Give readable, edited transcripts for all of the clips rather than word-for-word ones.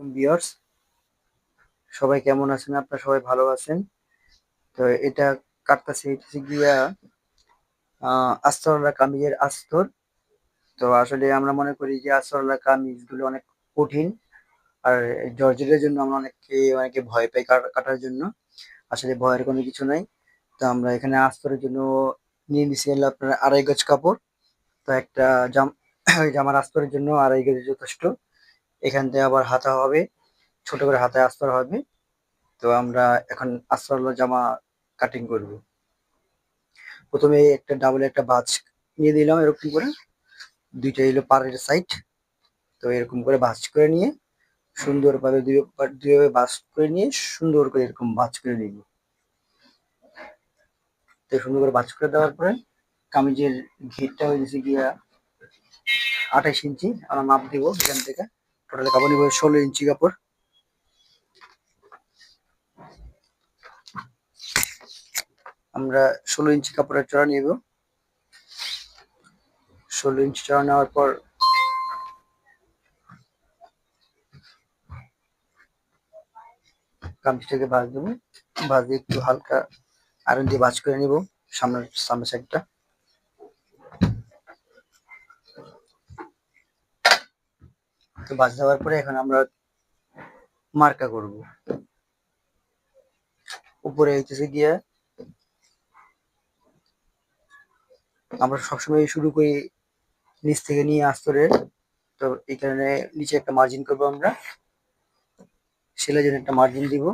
আলাইকুম ভিউয়ার্স, সবাই কেমন আছেন? আপনারা সবাই ভালো আছেন? তো এটা কাটতাছি হইতেছে গিয়া আস্তরওয়ালা কামিজের আস্তর। তো আসলে আমরা মনে করি যে আস্তরওয়ালা কামিজগুলো অনেক কঠিন, আর জর্জেটের জন্য আমরা অনেকে ভয় পাই কাটার জন্য। আসলে ভয়ের কোনো কিছু নাই। তো আমরা এখানে আস্তরের জন্য নিয়ে নিছি হলো আপনার 2.5 গজ কাপড়। তো একটা জামার আস্তরের জন্য 2.5 গজ যথেষ্ট। এখান থেকে আবার হাতা হবে, ছোট করে হাতায় আস্তর হবে। তো আমরা এখন আস্তরওয়ালা জামা কাটিং করব। প্রথমে একটা ডাবল একটা ভাঁজ নিয়ে দিলাম এরকম করে, দুইটা হলো পাড়ের সাইড। তো এরকম করে ভাঁজ করে নিয়ে সুন্দরভাবে দুইভাবে ভাঁজ করে নিয়ে সুন্দর করে এরকম ভাঁজ করে নিব। তো সুন্দর করে ভাঁজ করে দেওয়ার পরে কামিজের ঘেরটা হয়ে গেছে গিয়া 28 ইঞ্চি আমরা মাপ দিব। এখান থেকে টোটাল কাপড় নিব 16 ইঞ্চি কাপড়। আমরা 16 ইঞ্চি কাপড়ের চড়া নিব। 16 ইঞ্চি চড়া নেওয়ার পর কামিজটাকে ভাঁজ দেবো। ভাঁজ দিয়ে একটু হালকা আয়রন দিয়ে ভাঁজ করে নিব সামনের সাইডটা। তো ভাঁজ দেওয়ার পরে এখন আমরা মার্কা করব। উপরে হইতেছে গিয়া আমরা সবসময় শুরু করি নিচ থেকে নিয়ে আস্তরের। তো এই কারণে নিচে একটা মার্জিন করব আমরা, সেলাই জন্য একটা মার্জিন দিব।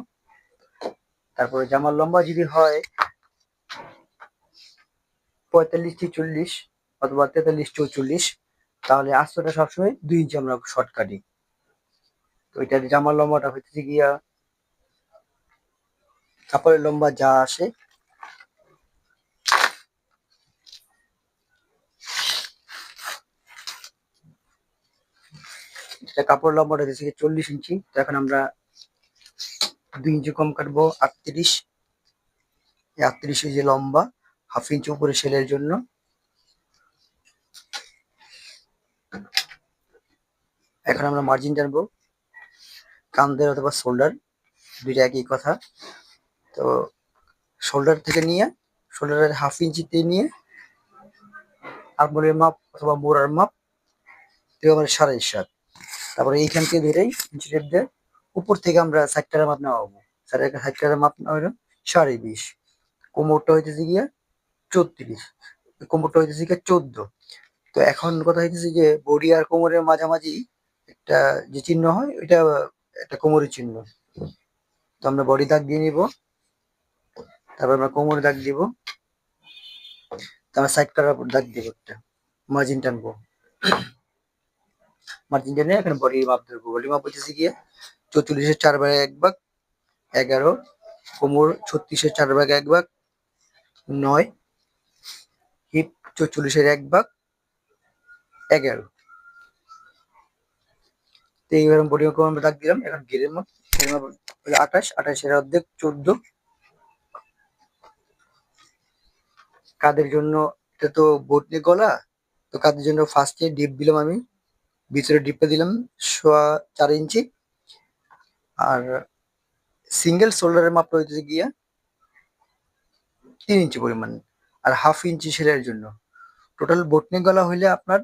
তারপরে জামার লম্বা যদি হয় 45-40 অথবা 43-44, তাহলে আস্তরটা সবসময় 2 ইঞ্চি আমরা শর্ট কাটি। তো এটা জামার লম্বাটা হইতেছে গিয়া কাপড়ের লম্বা যা আসে এটা কাপড় লম্বাটা হইতেছে 40 ইঞ্চি। তো এখন আমরা 2 ইঞ্চি কম কাটবো 38। 38 এই যে লম্বা, হাফ ইঞ্চি উপরে সেলের জন্য। এখন আমরা মার্জিন টানবো কাঁধের অথবা শোল্ডার, দুইটা একই কথা। তো শোল্ডার থেকে নিয়ে শোল্ডারের হাফ ইঞ্চিতে নিয়ে আরমোলের মাপ অথবা মোড়ার মাপ দিয়ে আমরা 7.5। তারপরে এইখান থেকে ধরেই ইঞ্চি টেপ দিয়ে উপর থেকে আমরা সাইডটার মাপ নেওয়া হবো। সাইডটার মাপ নেওয়া হলো 20.5। কোমরটা হইতেছে গিয়া 34, কোমরটা হইতেছে গিয়া 14। তো এখন কথা হইতেছে যে বডি আর কোমরের মাঝামাঝি একটা যে চিহ্ন হয় ওইটা একটা কোমরের চিহ্ন। তো আমরা বডি দাগ দিয়ে নিব, তারপর আমরা কোমরে দাগ দিব, তারপর সাইড কাটার উপর দাগ দিব, একটা মার্জিন টানবো। মার্জিন টেনে এখানে বডির মাপ ধরবো। বডির মাপ হইতেছে গিয়ে 44-এর 4/1 11, কোমর 36-এর 4/1 9, হিপ 44-এর 1/11। তো এইভাবে বডি মাপ আমরা দাগ দিলাম। এখন ঘেরের মাপ 28, 28-এর অর্ধেক 14। কাঁধের জন্য এটা তো বটনি গলা, তো কাঁধের জন্য ফার্স্টে ডিপ দিলাম আমি, ভিতরে ডিপটা দিলাম 4 ইঞ্চি। আর সিঙ্গেল শোল্ডারের মাপটা হইতেছে গিয়া 3 ইঞ্চি পরিমাণ, আর হাফ ইঞ্চি সেলাইয়ের জন্য। টোটাল বটনি গলা হইলে আপনার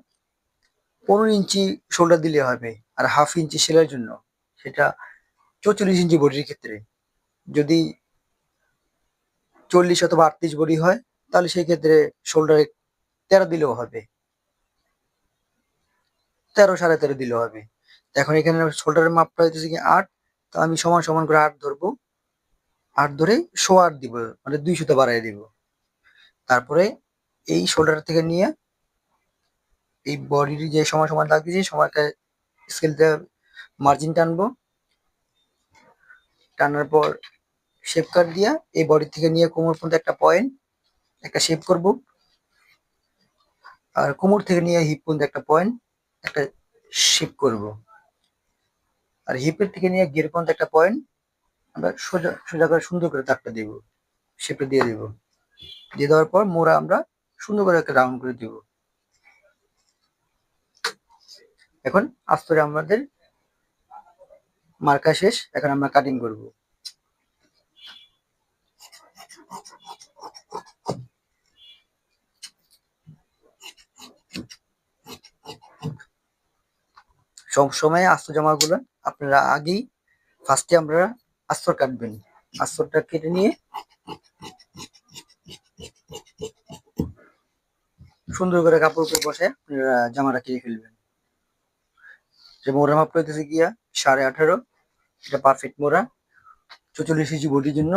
15 ইঞ্চি শোল্ডার দিলে হবে, আর হাফ ইঞ্চি সেলাইয়ের জন্য সেটা 44 ইঞ্চি বডির ক্ষেত্রে। যদি 40 অথবা 38 বডি হয় তাহলে সেই ক্ষেত্রে শোল্ডারে 13 দিলেও হবে, 13 13.5 দিলেও হবে। এখন এখানে শোল্ডারের মাপটা হইতেছে কি 8। তো আমি সমান সমান করে 8 ধরবো, 8 ধরে 8.25 দিব, মানে 2 সুতা বাড়াই দিব। তারপরে এই শোল্ডার থেকে নিয়ে এই বডির যে সমান সমান দাগ দিয়েছি সময়টা স্কেল দিয়ে মার্জিন টানবো। টানার পর শেপ কাট দিয়া এই বডি থেকে নিয়ে কোমর পর্যন্ত একটা পয়েন্ট, একটা শেপ করব। আর কোমর থেকে নিয়ে হিপ পর্যন্ত একটা পয়েন্ট, একটা শেপ করব। আর হিপের থেকে নিয়ে গিয়ার পর্যন্ত একটা পয়েন্ট আমরা সোজা সোজা করে সুন্দর করে দাগটা দিব, শেপটা দিয়ে দিব। দিয়ে দেওয়ার পর মোড়া আমরা সুন্দর করে একটা রাউন্ড করে দিব। এখন আস্তরে আমাদের মার্কা শেষ, এখন আমরা কাটিং করব। সব সময় আস্তর জামাগুলো আপনারা আগেই ফার্স্টে আমরা আস্তর কাটবেন। আস্তরটা কেটে নিয়ে সুন্দর করে কাপড় উপরে বসে আপনারা জামাটা কেটে ফেলবেন। যে মোড়া মাপ রইতেছে গিয়া 18.5, এটা পারফেক্ট মোড়া। 44 ইঞ্চি বডির জন্য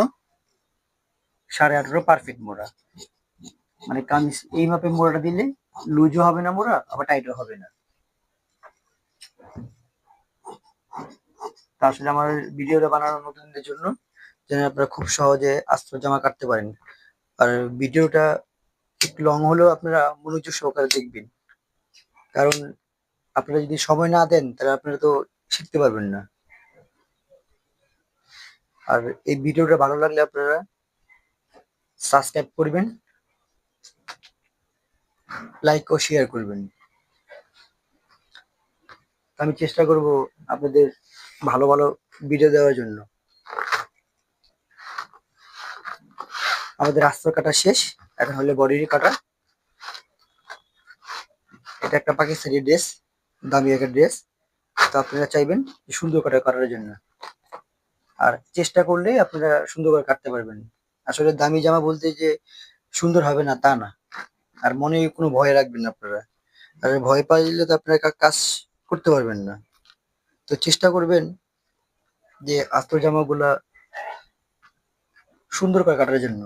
18.5 পারফেক্ট মোড়া। মানে কামিজ এই মাপে মোড়াটা দিলে লুজও হবে না মোড়া, আবার টাইটও হবে না। তা আসলে আমার ভিডিওটা বানানো নতুনদের জন্য, যেন আপনারা খুব সহজে আস্তর জামা কাটতে পারেন। আর ভিডিওটা একটু লং হলেও আপনারা মনোযোগ সহকারে দেখবেন, কারণ আপনারা যদি সময় না দেন তাহলে আপনারা তো শিখতে পারবেন না। আর এই ভিডিওটা ভালো লাগলে আপনারা সাবস্ক্রাইব করবেন, লাইক ও শেয়ার করবেন। আমি চেষ্টা করব আপনাদের ভালো ভালো ভিডিও দেওয়ার জন্য। আমাদের আস্তর কাটা শেষ, এখন হলো বডির কাটা। এটা একটা পাকিস্তানি ড্রেস, দামি একটা ড্রেস। তো আপনারা চাইবেন সুন্দর করে কাটার জন্য, আর চেষ্টা করলে আপনারা সুন্দর করে কাটতে পারবেন। আসলে দামি জামা বলতে যে সুন্দর হবে না তা না, আর মনে কোনো ভয় রাখবেন না আপনারা। আর ভয় পাইলে তো আপনারা কাজ করতে পারবেন না। তো চেষ্টা করবেন যে আস্তর জামাগুলা সুন্দর করে কাটার জন্য।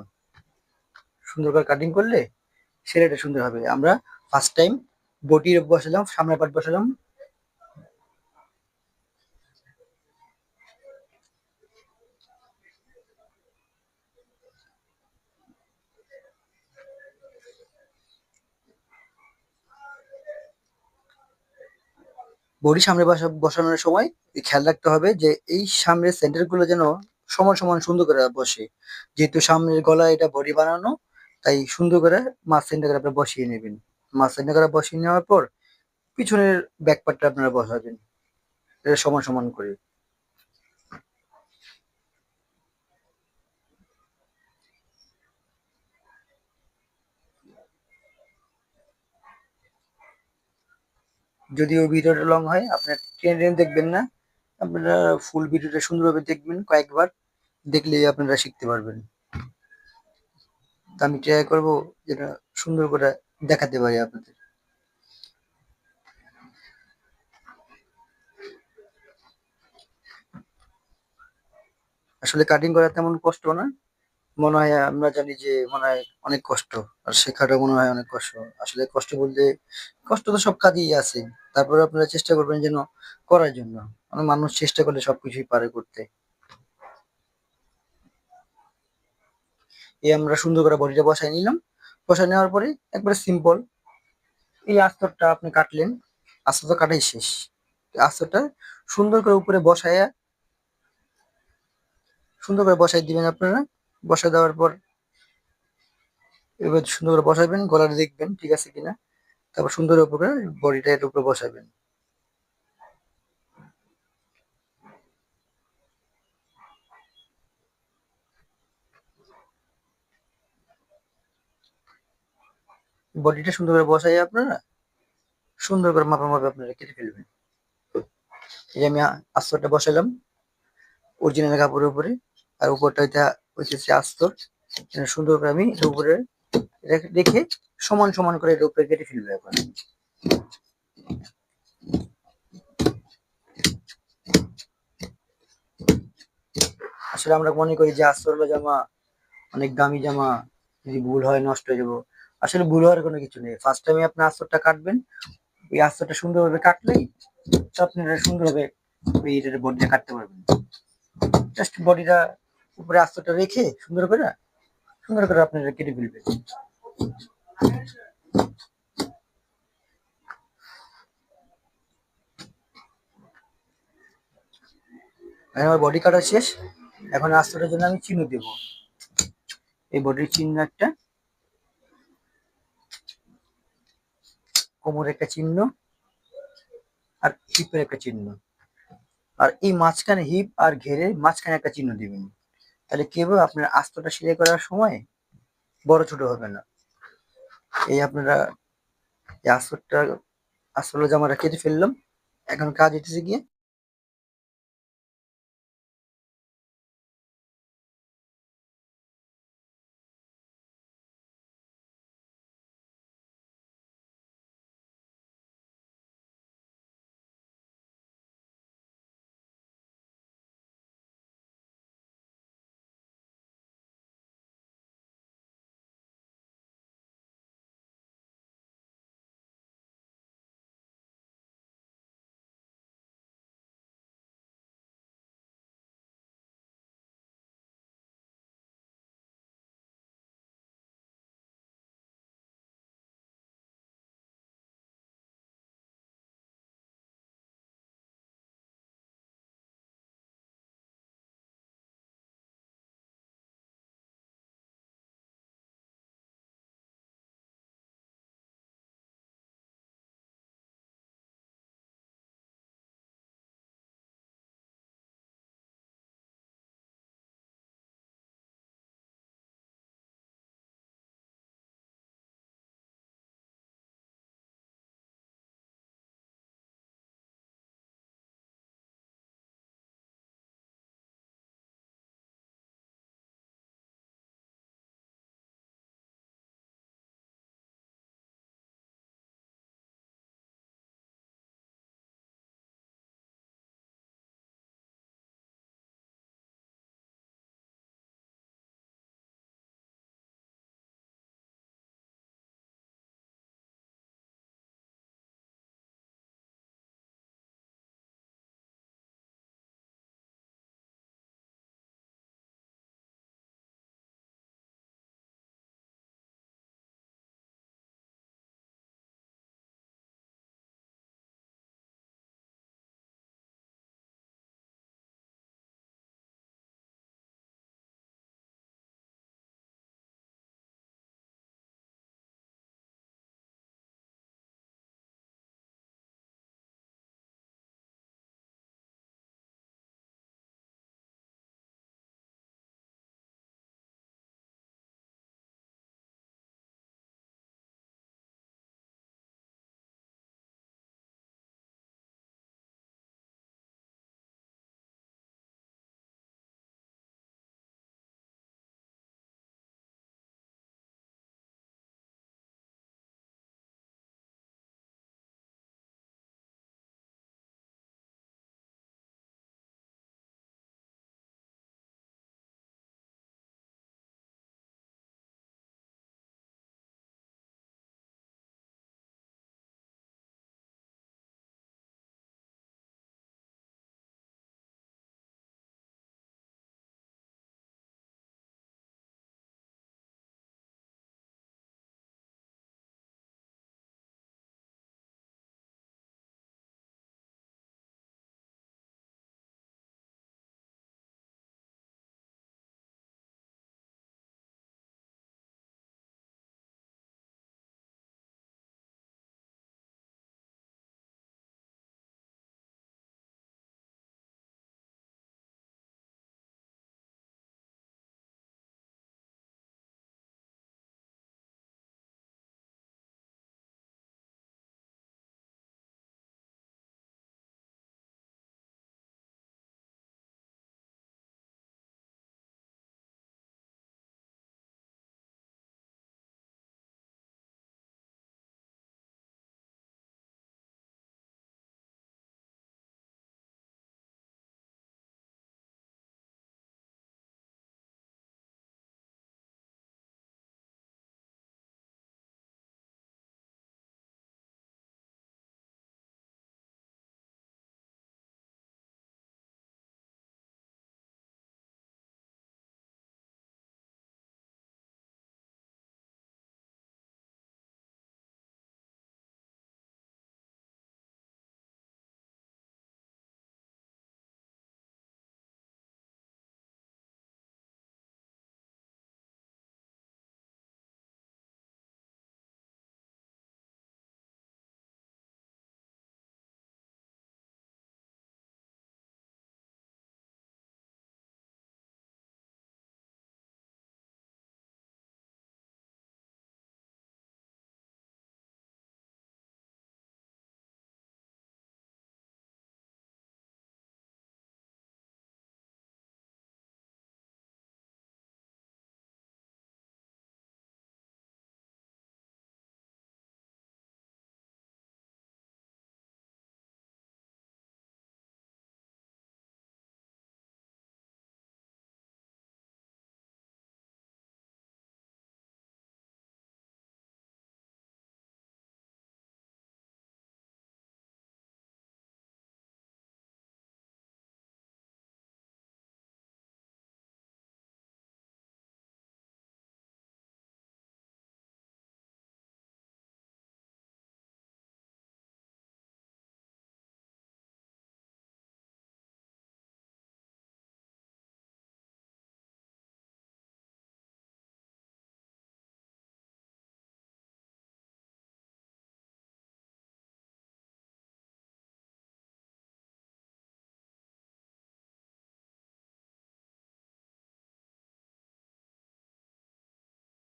সুন্দর করে কাটিং করলে সেলাইটা সুন্দর হবে। আমরা ফার্স্ট টাইম বডি বসালাম, সামনের পার্ট বসালাম। বডি সামনে বসানোর সময় খেয়াল রাখতে হবে যে এই সামনের সেন্টার গুলো যেন সমান সমান সুন্দর করে বসে। যেহেতু সামনের গলা এটা বডি বানানো, তাই সুন্দর করে মাছ সেন্টার করে আপনারা বসিয়ে নেবেন। মাছ সেন্টার করে বসিয়ে নেওয়ার পর পিছনের ব্যাক পার্টটা আপনারা বসাবেন এটা সমান সমান করে। যদিও ভিডিওটা লং হয়, আপনার টেনে টেনে দেখবেন না, আপনারা ফুল ভিডিওটা সুন্দরভাবে দেখবেন, কয়েকবার দেখলেই আপনারা শিখতে পারবেন। তা আমি ট্রাই করবো যেটা সুন্দর করে দেখাতে পারি আপনাদের। আসলে কাটিং করা তেমন কষ্ট না, মনে হয় আমরা জানি যে মনে হয় অনেক কষ্ট, আর শেখাটা মনে হয় অনেক কষ্ট। আসলে কষ্ট বলতে কষ্ট তো সব কাজেই আছে, তারপরে আপনারা চেষ্টা করবেন যেন করার জন্য। অনেক মানুষ চেষ্টা করলে সবকিছুই পারে করতে। এই আমরা সুন্দর করে বডিটা বসাই নিলাম। বসায় নেওয়ার পরে একবারে সিম্পল এই আস্তরটা আপনি কাটলেন। আস্তর তো কাটাই শেষ। আস্তরটা সুন্দর করে উপরে বসায়া সুন্দর করে বসাই দিবেন আপনারা। বসায় দেওয়ার পর এবার সুন্দর করে বসাবেন, গলাটা দেখবেন ঠিক আছে কিনা। তারপর সুন্দর উপরে বডিটা এর উপরে বসাবেন। বডিটা সুন্দর করে বসাই আপনারা সুন্দর করে মাপা মাপে আপনারা কেটে ফেলবেন। এই যে আমি আস্তরটা বসালাম অরিজিনাল কাপড়ের উপরে, আর উপরটা এটা হচ্ছে আস্তর। সুন্দর করে আমি এর উপরে রেখে সমান সমান করে এর উপরে কেটে ফেলবো এখন। আসলে আমরা মনে করি যে আস্তর জামা অনেক দামি জামা, যদি ভুল হয় নষ্ট হয়ে যাবো। আসলে ভুল হওয়ার কোনো কিছু নেই। ফার্স্ট টাইমে আপনি আস্তরটা কাটবেন, ওই আস্তরটা সুন্দরভাবে কাটলেই তো আপনারা সুন্দরভাবে এইটার বডিটা কাটতে পারবেন। জাস্ট বডিটা উপরে আস্তরটা রেখে সুন্দর করে আপনারা কেটে ফেলবেন। আমার বডি কাটা শেষ, এখন আস্তরের জন্য আমি চিহ্ন দেব। এই বডির চিহ্ন একটা, কোমরের একটা চিহ্ন, আর হিপের একটা চিহ্ন। আর এই মাঝখানে হিপ আর ঘেরের মাঝখানে একটা চিহ্ন দিবেন। তাহলে কি হবে, আপনার আস্তটা সেলাই করার সময় বড় ছোট হবে না। এই আপনারা এই আস্তরটা, আসলে জামাটা কেটে ফেললাম। এখন কাজ হইতেছে গিয়ে